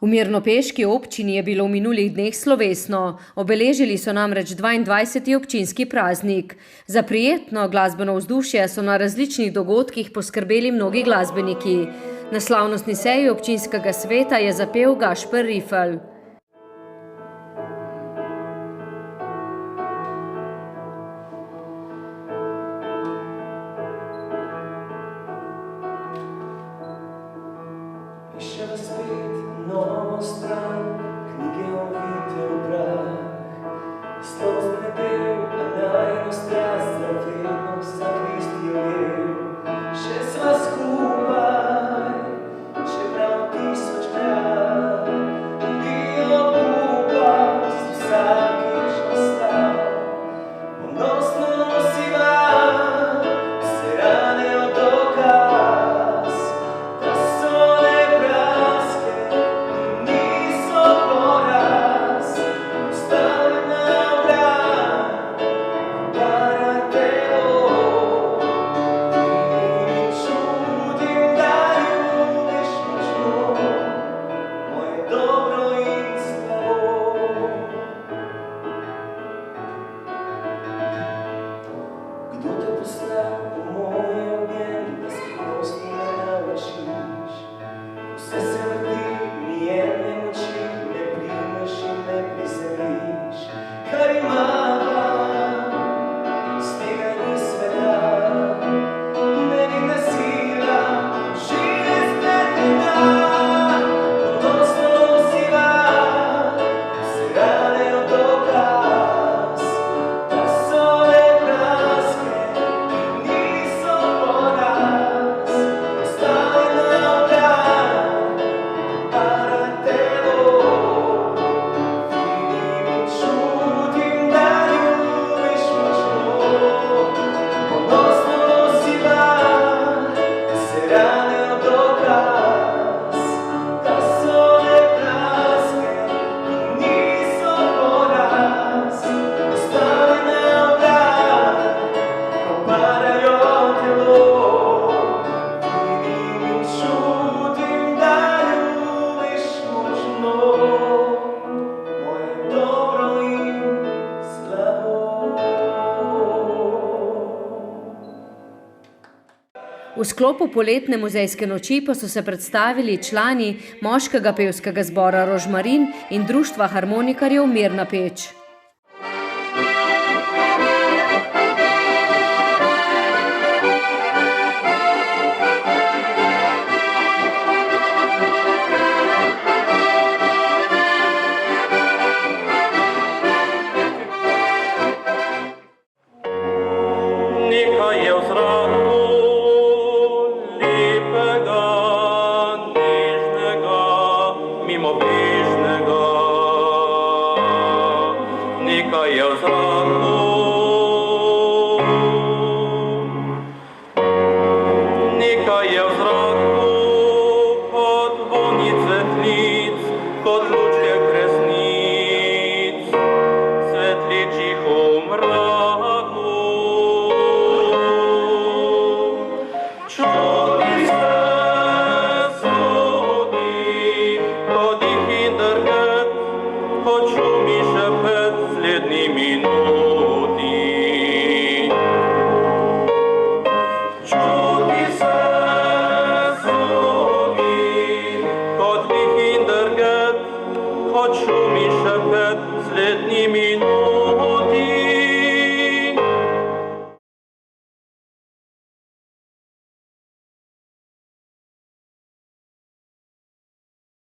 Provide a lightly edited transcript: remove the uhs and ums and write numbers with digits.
V Mirnopeški občini je bilo v minulih dneh slovesno. Obeležili so namreč 22. občinski praznik. Za prijetno glasbeno vzdušje so na različnih dogodkih poskrbeli mnogi glasbeniki. Na slavnostni seji občinskega sveta je zapel Gašper Rifelj. Novo stran, knjige ovite v prah, slostne del, a najno strast za vedno zakristijo je. Še sva skupaj, čeprav tisočkrat, dio upam, si vsakič ostal. Ponosno nosiva, se ranejo dokaz, da so le praske. V sklopu poletne muzejske noči pa so se predstavili člani moškega pevskega zbora Rožmarin in društva harmonikarjev Mirna Peč. Почу, Миша,